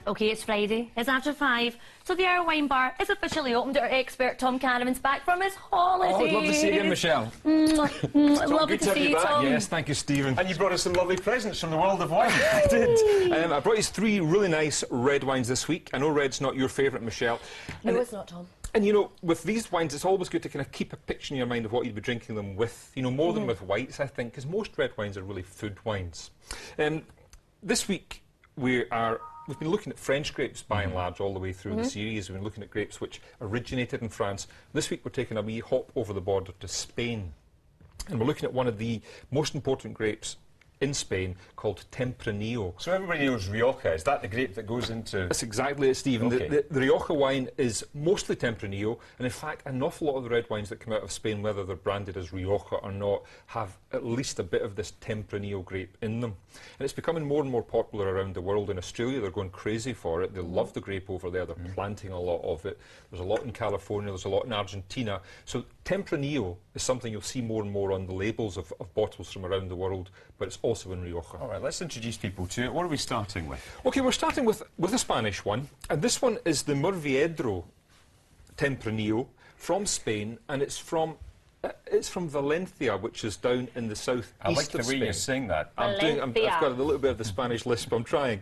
Okay, it's Friday. It's after 5. So the Our Wine Bar is officially opened. Our expert Tom Canavan's back from his holidays. Oh, I'd love to see you again, Michelle. Lovely to see you, Tom. Yes, thank you, Stephen. And you brought us some lovely presents from the world of wine. I did. I brought you 3 really nice red wines this week. I know red's not your favourite, Michelle. No, it's not, Tom. And, you know, with these wines, it's always good to kind of keep a picture in your mind of what you'd be drinking them with, you know, more than with whites, I think, because most red wines are really food wines. This week, we've been looking at French grapes, by and large, all the way through the series. We've been looking at grapes which originated in France. This week, we're taking a wee hop over the border to Spain. And we're looking at one of the most important grapes in Spain called Tempranillo. So everybody knows Rioja. Is that the grape that goes into... That's exactly it, Stephen. Okay. The Rioja wine is mostly Tempranillo, and in fact, an awful lot of the red wines that come out of Spain, whether they're branded as Rioja or not, have at least a bit of this Tempranillo grape in them. And it's becoming more and more popular around the world. In Australia, they're going crazy for it. They love the grape over there. They're planting a lot of it. There's a lot in California. There's a lot in Argentina. So Tempranillo is something you'll see more and more on the labels of bottles from around the world, but it's also in Rioja. All right, let's introduce people to it. What are we starting with? OK, we're starting with a Spanish one, and this one is the Murviedro Tempranillo from Spain, and it's from Valencia, which is down in the south I like east the of way Spain. you're saying that. I've got a little bit of the Spanish lisp. I'm trying.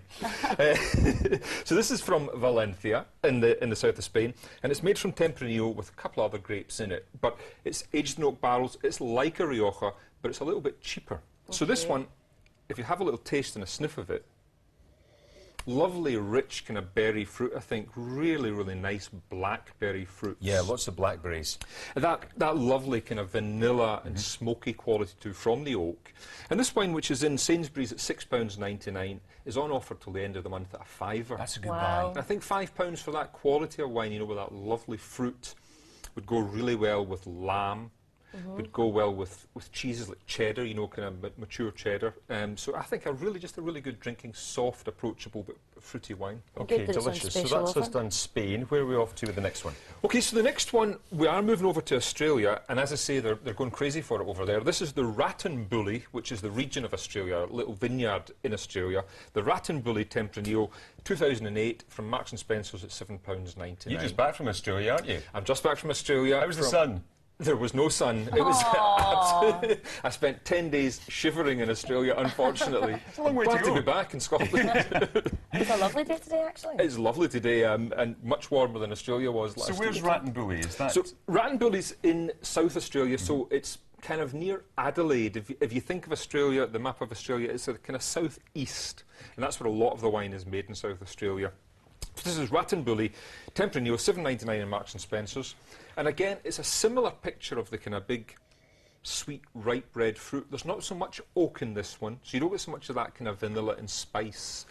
So this is from Valencia in the south of Spain, and it's made from Tempranillo with a couple other grapes in it. But it's aged in oak barrels. It's like a Rioja, but it's a little bit cheaper. Okay. So this one, if you have a little taste and a sniff of it, lovely, rich kind of berry fruit, I think. Really, really nice blackberry fruits. Yeah, lots of blackberries. That lovely kind of vanilla and smoky quality too from the oak. And this wine, which is in Sainsbury's at £6.99, is on offer till the end of the month at a £5. That's a good Wow. buy. I think £5 for that quality of wine, you know, with that lovely fruit, would go really well with lamb. Would go well with cheeses like cheddar, you know, kind of mature cheddar. So I think just a really good drinking, soft, approachable, but fruity wine. Okay, that it's on delicious. So special that's us offer. done Spain. Where are we off to with the next one? OK, so the next one, we are moving over to Australia, and as I say, they're going crazy for it over there. This is the Rattenbully, which is the region of Australia, a little vineyard in Australia. The Rattenbully Tempranillo, 2008, from Marks & Spencer's at £7.99. You're just back from Australia, aren't you? I'm just back from Australia. How was the sun? There was no sun. It was absolutely... I spent 10 days shivering in Australia, unfortunately. It's a long way to Glad go. to be back in Scotland. It's a lovely day today, actually. It's lovely today, and much warmer than Australia was last So where's week. Rattenbully? Is that... So Rattenbully's in South Australia, so it's kind of near Adelaide. If you think of Australia, the map of Australia, it's a kind of southeast, and that's where a lot of the wine is made in South Australia. So this is Rattenbully Tempranillo, £7.99 in Marks & Spencer's. And again, it's a similar picture of the kind of big, sweet, ripe red fruit. There's not so much oak in this one, so you don't get so much of that kind of vanilla and spice.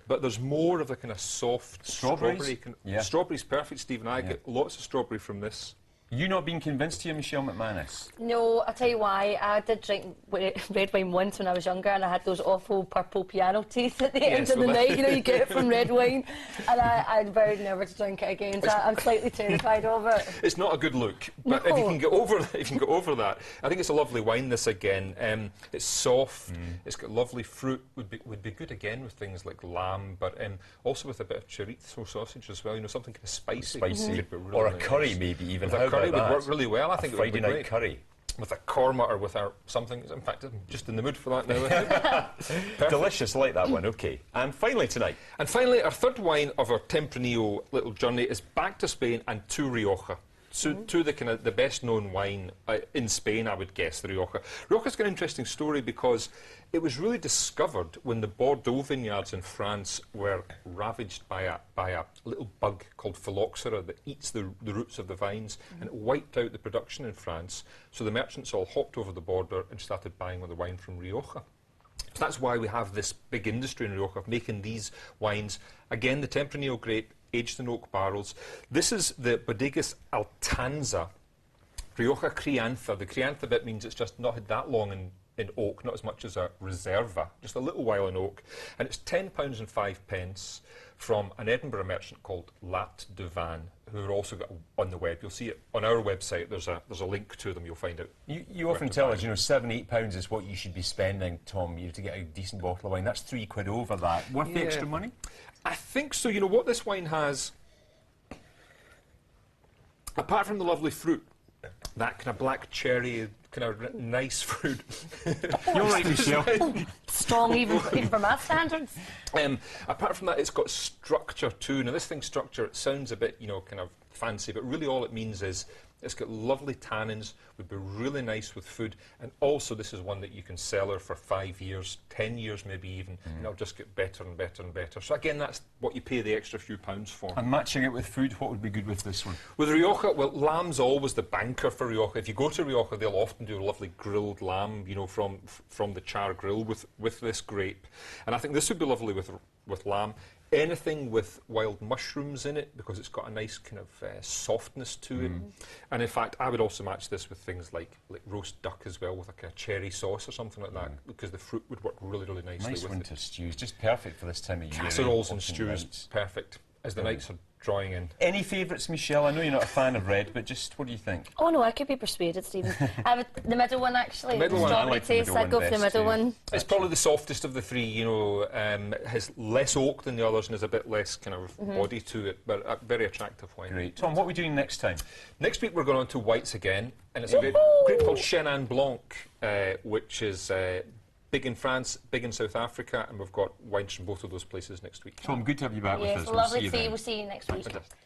But there's more of the kind of soft Strawberries? strawberry. Strawberry's perfect, Stephen. I get lots of strawberry from this. You not being convinced here, Michelle McManus? No, I'll tell you why. I did drink red wine once when I was younger, and I had those awful purple piano teeth at the end of the night, you know, you get it from red wine. And I vowed never to drink it again, so I'm slightly terrified of it. It's not a good look, but if you can get over that, I think it's a lovely wine, this again. It's soft, it's got lovely fruit, would be good again with things like lamb, but also with a bit of chorizo sausage as well, you know, something kind of spicy. Good, but really Or a really curry, nice. maybe, even. With How a curry about would that? work really well. I think it would Friday be night great. curry. With a korma or with something. In fact, I'm just in the mood for that now. Delicious, I like that one, OK. And finally tonight... And finally, our third wine of our Tempranillo little journey is back to Spain and to Rioja. So, to the best known wine in Spain, I would guess, the Rioja. Rioja's got an interesting story because it was really discovered when the Bordeaux vineyards in France were ravaged by a little bug called phylloxera that eats the roots of the vines, and it wiped out the production in France. So the merchants all hopped over the border and started buying the wine from Rioja. So that's why we have this big industry in Rioja of making these wines. Again, the Tempranillo grape, aged in oak barrels. This is the Bodegas Altanza, Rioja Crianza. The Crianza bit means it's just not had that long in oak, not as much as a Reserva, just a little while in oak. And it's £10.05 from an Edinburgh merchant called Lat du Van, who are also got on the web. You'll see it on our website. There's a link to them. You'll find it. You often tell us, you know, £7-8 is what you should be spending, Tom, to get a decent bottle of wine. That's £3 over that. Worth the extra money? I think so. You know what this wine has, apart from the lovely fruit, that kind of black cherry, kind of nice fruit. You're right, Michelle. Strong, even from our standards. Apart from that, it's got structure too. Now, this thing's structure, it sounds a bit, you know, kind of fancy, but really all it means is it's got lovely tannins, would be really nice with food, and also this is one that you can cellar for 5 years, 10 years maybe even, and it'll just get better and better and better. So again, that's what you pay the extra few pounds for. And matching it with food, what would be good with this one? With Rioja, well, lamb's always the banker for Rioja. If you go to Rioja, they'll often do a lovely grilled lamb, you know, from the char grill with this grape. And I think this would be lovely with lamb. Anything with wild mushrooms in it, because it's got a nice kind of softness to it. And in fact, I would also match this with things like roast duck as well, with like a cherry sauce or something like that, because the fruit would work really, really nicely Nice with winter it. stews, just perfect for this time of year. Casseroles and Autumn stews, nights. perfect, as the nights are drawing in. Any favourites, Michelle? I know you're not a fan of red, but just what do you think? Oh no, I could be persuaded, Stephen. The middle one, actually. Middle The one. I strawberry like the taste. middle I'd go one for the best middle too. one. It's probably the softest of the three, you know, has less oak than the others and has a bit less kind of body to it, but a very attractive wine. Great. Tom, what are we doing next time? Next week we're going on to whites again, and it's a grape called Chenin Blanc, which is big in France, big in South Africa, and we've got wines from both of those places next week. Tom, good to have you back with Yes, us. We'll lovely see you to see you. then. We'll see you next week. Fantastic.